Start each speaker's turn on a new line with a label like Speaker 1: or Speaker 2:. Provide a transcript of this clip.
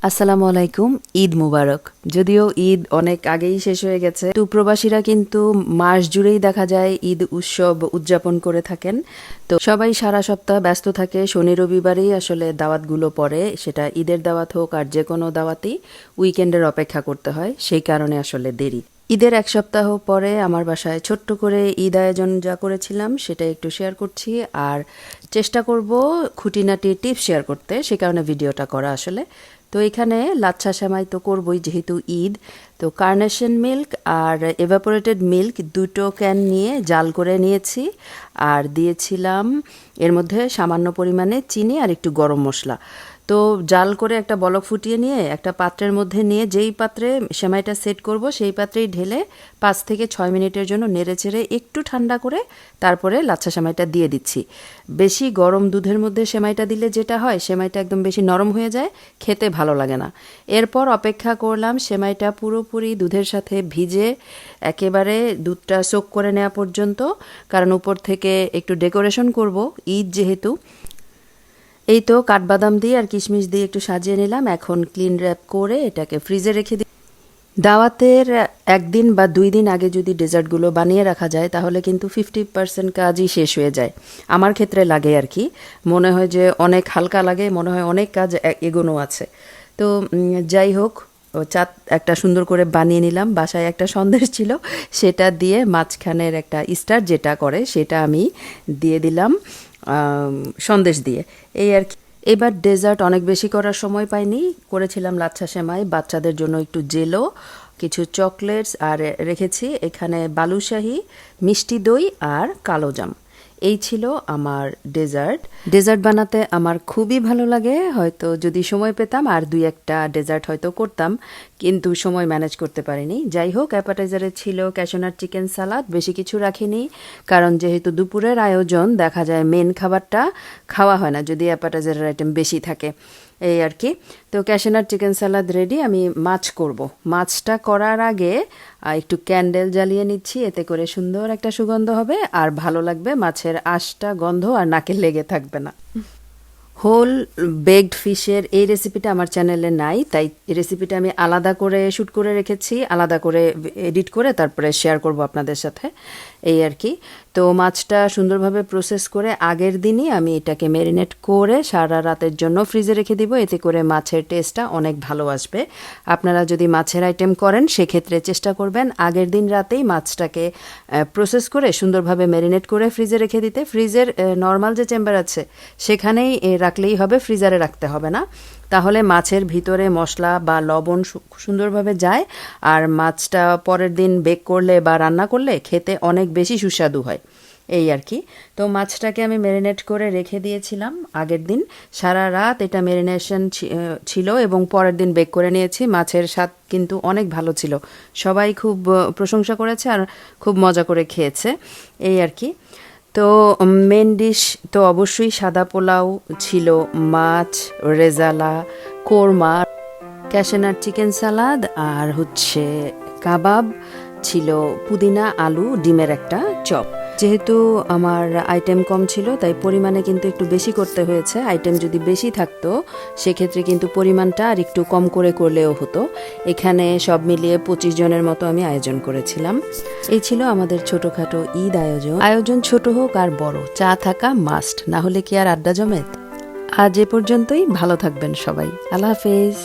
Speaker 1: আসসালামু আলাইকুম। ঈদ মুবারক। যদিও ঈদ অনেক আগেই শেষ হয়ে গেছে, তো প্রবাসীরা কিন্তু মাস জুড়েই দেখা যায় ঈদ উৎসব উদযাপন করে থাকেন। তো সবাই সারা সপ্তাহ ব্যস্ত থাকে, শনি রবিবারেই আসলে দাওয়াতগুলো পড়ে, সেটা ঈদের দাওয়াত হোক আর যে কোনো দাওয়াতই উইকেন্ডের অপেক্ষা করতে হয়, সেই কারণে আসলে দেরি। ঈদের এক সপ্তাহ পরে আমার বাসায় ছোট্ট করে ঈদ আয়োজন যা করেছিলাম সেটা একটু শেয়ার করছি, আর চেষ্টা করব খুঁটিনাটি টিপস শেয়ার করতে, সে কারণে ভিডিওটা করা আসলে। তো এখানে লাচ্ছা সেমাই তো করবই যেহেতু ঈদ, তো কার্নেশন মিল্ক আর এভাপোরেটেড মিল্ক দুটো ক্যান নিয়ে জাল করে নিয়েছি, আর দিয়েছিলাম এর মধ্যে সামান্য পরিমাণে চিনি আর একটু গরম মশলা। তো জাল করে একটা বলক ফুটিয়ে নিয়ে একটা পাত্রের মধ্যে নিয়ে যেই পাত্রে সেমাইটা সেট করব সেই পাত্রেই ঢেলে 5 থেকে 6 মিনিটের জন্য নেড়েচেড়ে একটু ঠান্ডা করে তারপরে লাচ্ছা সেমাইটা দিয়ে দিচ্ছি। বেশি গরম দুধের মধ্যে সেমাইটা দিলে যেটা হয়, সেমাইটা একদম বেশি নরম হয়ে যায়, খেতে ভালো লাগে না। এরপর অপেক্ষা করলাম সেমাইটা পুরোপুরি দুধের সাথে ভিজে একেবারে দুধটা সোক করে নেওয়া পর্যন্ত, কারণ উপর থেকে একটু ডেকোরেশন করব ঈদ যেহেতু। এই তো কাঠবাদাম দিয়ে আর কিশমিশ দিয়ে একটু সাজিয়ে নিলাম। এখন ক্লিন র্যাপ করে এটাকে ফ্রিজে রেখে দিই। দাওয়াতের একদিন বা 2 দিন আগে যদি ডেজার্টগুলো বানিয়ে রাখা যায় তাহলে কিন্তু 50% কাজই শেষ হয়ে যায়। আমার ক্ষেত্রে লাগে আর কি, মনে হয় যে অনেক হালকা লাগে, মনে হয় অনেক কাজ এগোনো আছে। তো যাই হোক, চাঁদ একটা সুন্দর করে বানিয়ে নিলাম। বাসায় একটা সন্দেশ ছিল, সেটা দিয়ে মাঝখানের একটা স্টার যেটা করে সেটা আমি দিয়ে দিলাম সন্দেশ দিয়ে, এই আর কি। এবার ডেজার্ট অনেক বেশি করার সময় পাইনি, করেছিলাম লাচ্ছা সেমাই, বাচ্চাদের জন্য একটু জেলো, কিছু চকলেটস, আর রেখেছি এখানে বালুশাহি, মিষ্টি দই আর কালো জাম। এই ছিল আমার ডেজার্ট। ডেজার্ট বানাতে আমার খুবই ভালো লাগে, হয়তো যদি সময় পেতাম আর 2-1টা ডেজার্ট হয়তো করতাম, কিন্তু সময় ম্যানেজ করতে পারিনি। যাই হোক, অ্যাপাটাইজারে ছিল ক্যাশনাট চিকেন সালাদ, বেশি কিছু রাখিনি, কারণ যেহেতু দুপুরের আয়োজন দেখা যায় মেন খাবারটা খাওয়া হয় না যদি অ্যাপাটাইজারের আইটেম বেশি থাকে, এই আর কি। তো ক্যাশনাট চিকেন সালাদ রেডি। আমি মাছ করব। মাছটা করার আগে একটু ক্যান্ডেল জ্বালিয়ে নিচ্ছি, এতে করে সুন্দর একটা সুগন্ধ হবে আর ভালো লাগবে, মাছের আঁশটা গন্ধ আর নাকে লেগে থাকবে না। হোল বেকড ফিশের এই রেসিপিটা আমার চ্যানেলে নাই, তাই এই রেসিপিটা আমি আলাদা করে শ্যুট করে রেখেছি, আলাদা করে এডিট করে তারপরে শেয়ার করব আপনাদের সাথে, এই আর কি। তো মাছটা সুন্দরভাবে প্রসেস করে আগের দিনই আমি এটাকে ম্যারিনেট করে সারা রাতের জন্য ফ্রিজে রেখে দিব, এতে করে মাছের টেস্টটা অনেক ভালো আসবে। আপনারা যদি মাছের আইটেম করেন সেক্ষেত্রে চেষ্টা করবেন আগের দিন রাতেই মাছটাকে প্রসেস করে সুন্দরভাবে ম্যারিনেট করে ফ্রিজে রেখে দিতে। ফ্রিজের নর্মাল যে চেম্বার আছে সেখানেই রাখলেই হবে, ফ্রিজারে রাখতে হবে না, তাহলে মাছের ভিতরে মশলা বা লবণ সুন্দরভাবে যায়, আর মাছটা পরের দিন বেক করলে বা রান্না করলে খেতে অনেক বেশি সুস্বাদু হয়, এই আর কি। তো মাছটাকে আমি ম্যারিনেট করে রেখে দিয়েছিলাম আগের দিন, সারা রাত এটা ম্যারিনেশন ছিল এবং পরের দিন বেক করে নিয়েছি। মাছের স্বাদ কিন্তু অনেক ভালো ছিল, সবাই খুব প্রশংসা করেছে আর খুব মজা করে খেয়েছে, এই আর কি। তো মেন ডিশ তো অবশ্যই সাদা পোলাও ছিল, মাছ, rezala, korma, cashew nut chicken salad, আর হচ্ছে কাবাব ছিল, পুদিনা আলু ডিমের একটা চপ। যেহেতু আমার আইটেম কম ছিল তাই পরিমাণে কিন্তু একটু বেশি করতে হয়েছে। আইটেম যদি বেশি থাকতো সেক্ষেত্রে কিন্তু পরিমাণটা আর একটু কম করে করলেও হতো। এখানে সব মিলিয়ে 25 জনের মতো আমি আয়োজন করেছিলাম। এই ছিল আমাদের ছোটোখাটো ঈদ আয়োজন। আয়োজন ছোট হোক আর বড়, চা থাকা মাস্ট, না হলে কি আর আড্ডা জমে। আজ এ পর্যন্তই, ভালো থাকবেন সবাই, আল্লাহ হাফেজ।